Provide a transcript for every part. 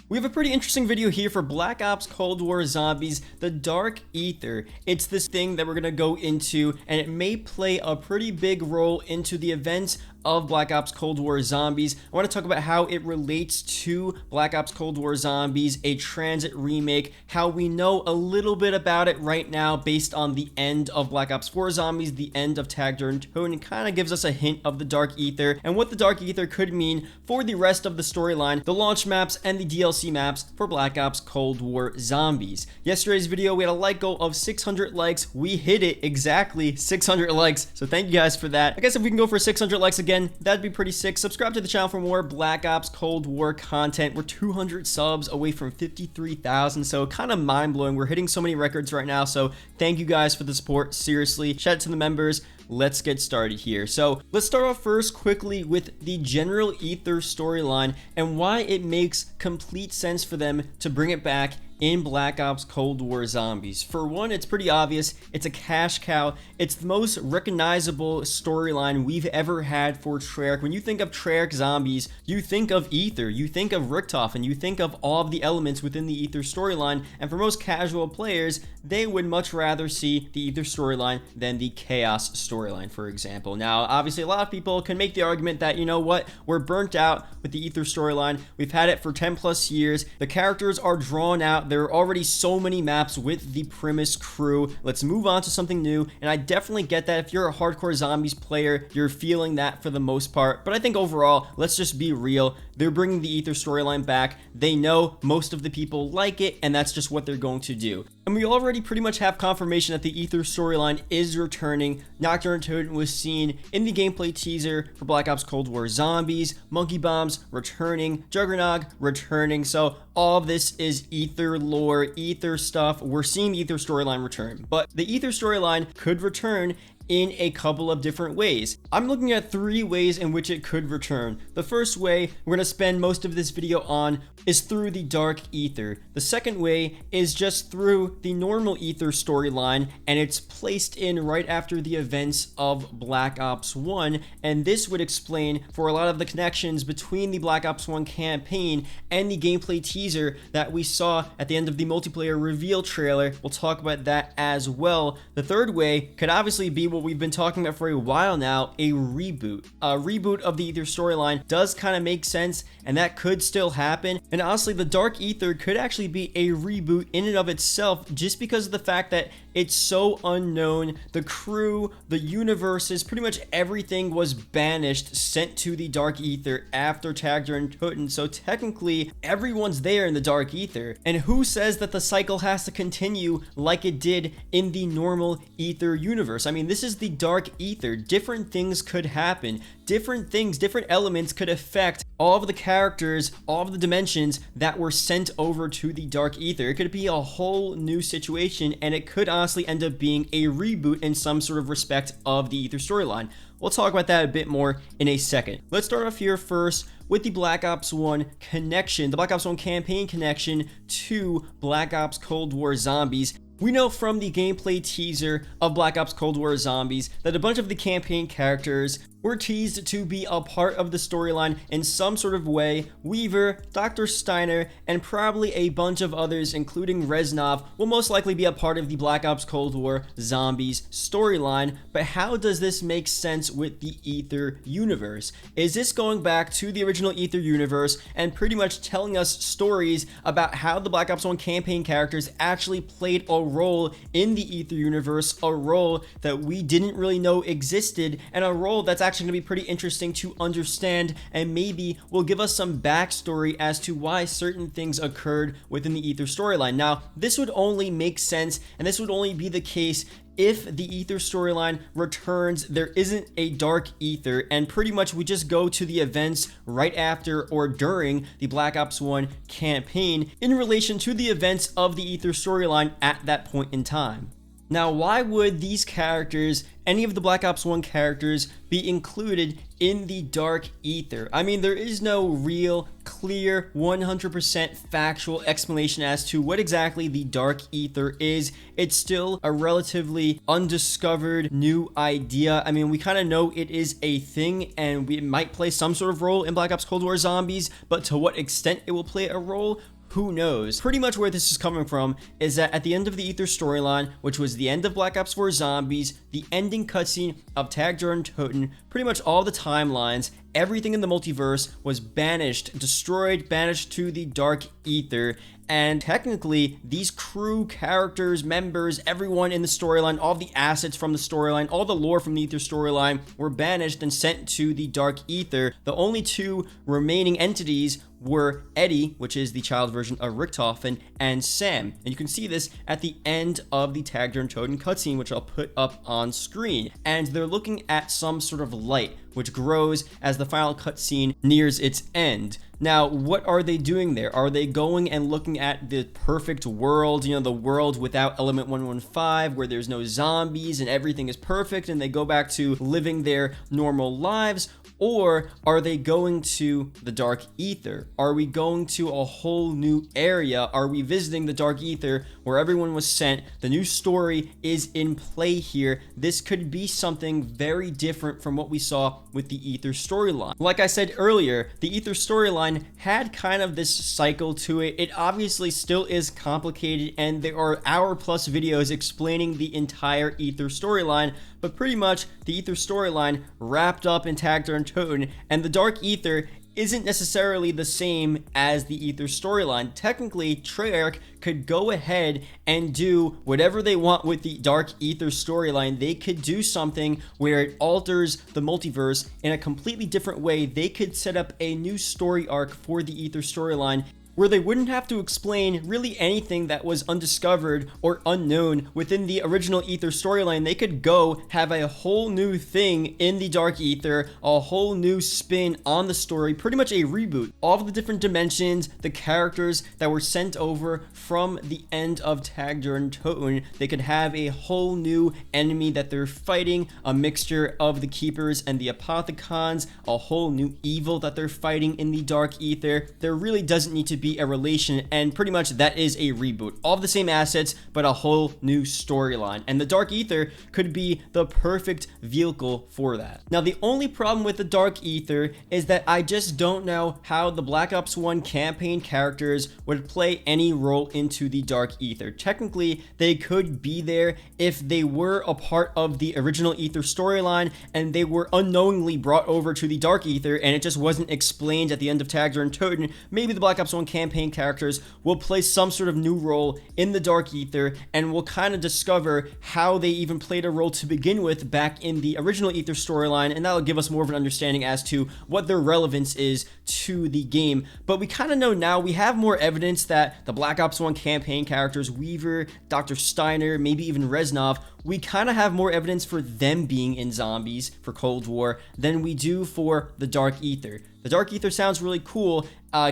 We have a pretty interesting video here for Black Ops Cold War Zombies, the Dark Aether. It's this thing that we're going to go into, and it may play a pretty big role into the events of Black Ops Cold War Zombies. I want to talk about how it relates to Black Ops Cold War Zombies, a TRANZIT remake, how we know a little bit about it right now based on the end of Black Ops 4 Zombies, the end of Aether, and kind of gives us a hint of the Dark Aether and what the Dark Aether could mean for the rest of the storyline, the launch maps, and the DLC maps for Black Ops Cold War Zombies. Yesterday's video, we had a like goal of 600 likes. We hit it exactly, 600 likes. So thank you guys for that. I guess if we can go for 600 likes again, that'd be pretty sick. Subscribe to the channel for more Black Ops Cold War content. We're 200 subs away from 53,000, so kind of mind-blowing. We're hitting so many records right now, so thank you guys for the support. Seriously, shout out to the members. Let's get started here. So let's start off first quickly with the general Aether storyline and why it makes complete sense for them to bring it back in Black Ops Cold War Zombies. For one, it's pretty obvious. It's a cash cow. It's the most recognizable storyline we've ever had for Treyarch. When you think of Treyarch Zombies, you think of Aether, you think of Richtofen, you think of all of the elements within the Aether storyline, and for most casual players, they would much rather see the Aether storyline than the Chaos storyline, for example. Now, obviously, a lot of people can make the argument that, you know what, we're burnt out with the Aether storyline. We've had it for 10 plus years. The characters are drawn out. There are already so many maps with the Primus crew. Let's move on to something new. And I definitely get that if you're a hardcore Zombies player, you're feeling that for the most part. But I think overall, let's just be real. They're bringing the Aether storyline back. They know most of the people like it, and that's just what they're going to do. And we already pretty much have confirmation that the Aether storyline is returning. Nocturne Totem was seen in the gameplay teaser for Black Ops Cold War Zombies, Monkey Bombs returning, Juggernog returning. So all of this is Aether lore, Aether stuff. We're seeing the Aether storyline return, but the Aether storyline could return in a couple of different ways. I'm looking at 3 ways in which it could return. The first way we're going to spend most of this video on is through the Dark Aether. The second way is just through the normal Aether storyline, and it's placed in right after the events of Black Ops 1, and this would explain for a lot of the connections between the Black Ops 1 campaign and the gameplay teaser that we saw at the end of the multiplayer reveal trailer. We'll talk about that as well. The third way could obviously be what we've been talking about for a while now, a reboot. A reboot of the Aether storyline does kind of make sense, and that could still happen. And honestly, the Dark Aether could actually be a reboot in and of itself, just because of the fact that it's so unknown. The crew, the universes, pretty much everything was banished, sent to the Dark Aether after Aether and Totem. So technically, everyone's there in the Dark Aether. And who says that the cycle has to continue like it did in the normal Aether universe? I mean, this is the Dark Aether. Different things could happen. Different things, different elements could affect all of the characters, all of the dimensions that were sent over to the Dark Aether. It could be a whole new situation, and it could honestly end up being a reboot in some sort of respect of the Aether storyline. We'll talk about that a bit more in a second. Let's start off here first with the Black Ops 1 connection, the Black Ops 1 campaign connection to Black Ops Cold War Zombies. We know from the gameplay teaser of Black Ops Cold War Zombies that a bunch of the campaign characters were teased to be a part of the storyline in some sort of way. Weaver, Dr. Steiner, and probably a bunch of others, including Reznov, will most likely be a part of the Black Ops Cold War Zombies storyline. But how does this make sense with the Aether universe? Is this going back to the original Aether universe and pretty much telling us stories about how the Black Ops 1 campaign characters actually played a role in the Aether universe, a role that we didn't really know existed, and a role that's actually going to be pretty interesting to understand, and maybe will give us some backstory as to why certain things occurred within the Aether storyline. Now, this would only make sense, and this would only be the case if the Aether storyline returns. There isn't a Dark Aether, and pretty much we just go to the events right after or during the Black Ops 1 campaign in relation to the events of the Aether storyline at that point in time. Now, why would these characters, any of the Black Ops 1 characters, be included in the Dark Aether? I mean, there is no real, clear, 100% factual explanation as to what exactly the Dark Aether is. It's still a relatively undiscovered new idea. I mean, we kind of know it is a thing, and it might play some sort of role in Black Ops Cold War Zombies, but to what extent it will play a role, who knows? Pretty much where this is coming from is that at the end of the Aether storyline, which was the end of Black Ops 4 Zombies, the ending cutscene of Tagger and Toten, pretty much all the timelines, everything in the multiverse was banished, destroyed, banished to the Dark Aether. And technically, these crew, characters, members, everyone in the storyline, all the assets from the storyline, all the lore from the Aether storyline were banished and sent to the Dark Aether. The only two remaining entities were Eddie, which is the child version of Richtofen, and Sam. And you can see this at the end of the Tagger and Toten cutscene, which I'll put up on screen. And they're looking at some sort of light, which grows as the final cutscene nears its end. Now, what are they doing there? Are they going and looking at the perfect world, you know, the world without Element 115, where there's no zombies and everything is perfect and they go back to living their normal lives? Or are they going to the Dark Aether? Are we going to a whole new area? Are we visiting the Dark Aether where everyone was sent? The new story is in play here. This could be something very different from what we saw with the Aether storyline. Like I said earlier, the Aether storyline had kind of this cycle to it. It obviously still is complicated, and there are hour-plus videos explaining the entire Aether storyline, but pretty much the Aether storyline wrapped up in Tagger and Toten, and the Dark Aether isn't necessarily the same as the Aether storyline. Technically, Treyarch could go ahead and do whatever they want with the Dark Aether storyline. They could do something where it alters the multiverse in a completely different way. They could set up a new story arc for the Aether storyline where they wouldn't have to explain really anything that was undiscovered or unknown within the original Aether storyline. They could go have a whole new thing in the Dark Aether, a whole new spin on the story, pretty much a reboot. All of the different dimensions, the characters that were sent over from the end of Tagger and Toten, they could have a whole new enemy that they're fighting, a mixture of the Keepers and the Apothicons, a whole new evil that they're fighting in the Dark Aether. There really doesn't need to be a relation, and pretty much that is a reboot. All of the same assets, but a whole new storyline. And the Dark Aether could be the perfect vehicle for that. Now, the only problem with the Dark Aether is that I just don't know how the Black Ops 1 campaign characters would play any role into the Dark Aether. Technically, they could be there if they were a part of the original Aether storyline and they were unknowingly brought over to the Dark Aether and it just wasn't explained at the end of Tagger and Toten. Maybe the Black Ops 1 campaign characters will play some sort of new role in the Dark Aether, and we'll kind of discover how they even played a role to begin with back in the original Aether storyline, and that'll give us more of an understanding as to what their relevance is to the game. But we kind of know now, we have more evidence that the Black Ops 1 campaign characters, Weaver, Dr. Steiner, maybe even Reznov, we kind of have more evidence for them being in Zombies for Cold War than we do for the Dark Aether. The Dark Aether sounds really cool,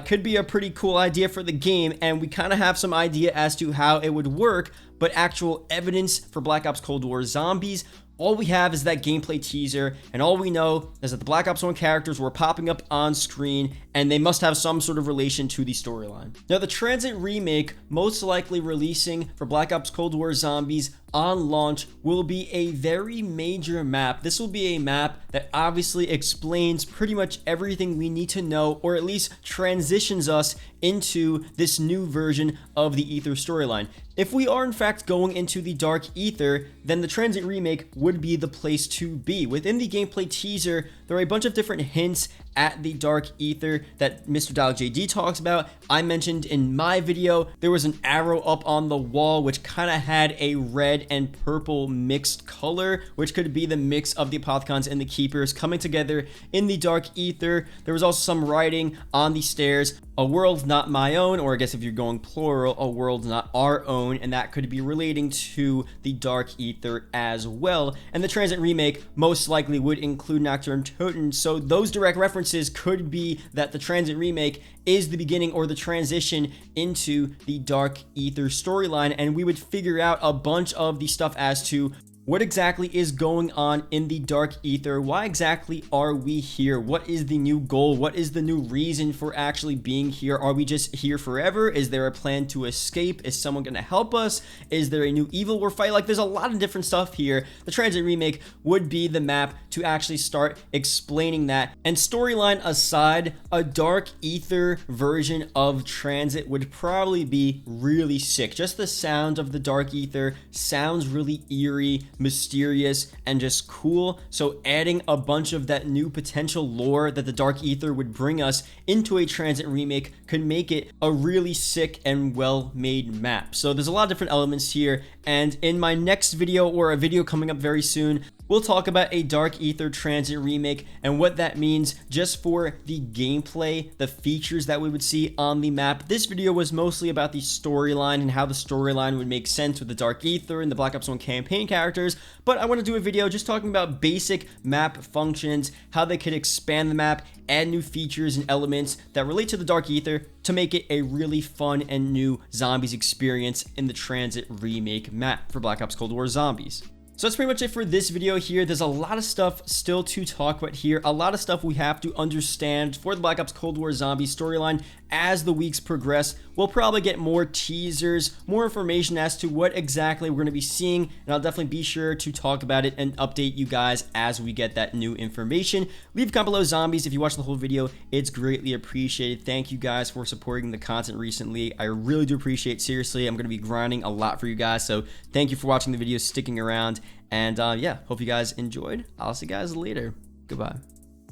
could be a pretty cool idea for the game, and we kind of have some idea as to how it would work, but actual evidence for Black Ops Cold War Zombies, all we have is that gameplay teaser, and all we know is that the Black Ops 1 characters were popping up on screen, and they must have some sort of relation to the storyline. Now, the Transit remake, most likely releasing for Black Ops Cold War Zombies on launch, will be a very major map. This will be a map that obviously explains pretty much everything we need to know, or at least transitions us into this new version of the Aether storyline. If we are in fact going into the Dark Aether, then the Transit remake would be the place to be. Within the gameplay teaser, there are a bunch of different hints at the Dark Aether that Mr. Dial JD talks about. I mentioned in my video, there was an arrow up on the wall which kind of had a red and purple mixed color, which could be the mix of the Apothicons and the Keepers coming together in the Dark Aether. There was also some writing on the stairs, "A world not my own," or I guess if you're going plural, "a world not our own," and that could be relating to the Dark Aether as well. And the Transit remake most likely would include Nocturne and Toten, so those direct references differences could be that the Transit Remake is the beginning or the transition into the Dark Aether storyline, and we would figure out a bunch of the stuff as to what exactly is going on in the Dark Aether? Why exactly are we here? What is the new goal? What is the new reason for actually being here? Are we just here forever? Is there a plan to escape? Is someone going to help us? Is there a new evil we're fighting? Like, there's a lot of different stuff here. The Transit Remake would be the map to actually start explaining that. And storyline aside, a Dark Aether version of Transit would probably be really sick. Just the sound of the Dark Aether sounds really eerie, mysterious, and just cool. So adding a bunch of that new potential lore that the Dark Aether would bring us into a Transit Remake could make it a really sick and well-made map. So there's a lot of different elements here, and in my next video, or a video coming up very soon, we'll talk about a Dark Aether Transit Remake and what that means just for the gameplay, the features that we would see on the map. This video was mostly about the storyline and how the storyline would make sense with the Dark Aether and the Black Ops 1 campaign characters, but I want to do a video just talking about basic map functions, how they could expand the map, add new features and elements that relate to the Dark Aether to make it a really fun and new zombies experience in the Transit Remake map for Black Ops Cold War Zombies. So that's pretty much it for this video here. There's a lot of stuff still to talk about here, a lot of stuff we have to understand for the Black Ops Cold War Zombies storyline. As the weeks progress, we'll probably get more teasers, more information as to what exactly we're going to be seeing, and I'll definitely be sure to talk about it and update you guys as we get that new information. Leave a comment below, zombies, if you watched the whole video. It's greatly appreciated. Thank you guys for supporting the content recently. I really do appreciate it. Seriously, I'm going to be grinding a lot for you guys, so thank you for watching the video, sticking around, and yeah, hope you guys enjoyed. I'll see you guys later. Goodbye.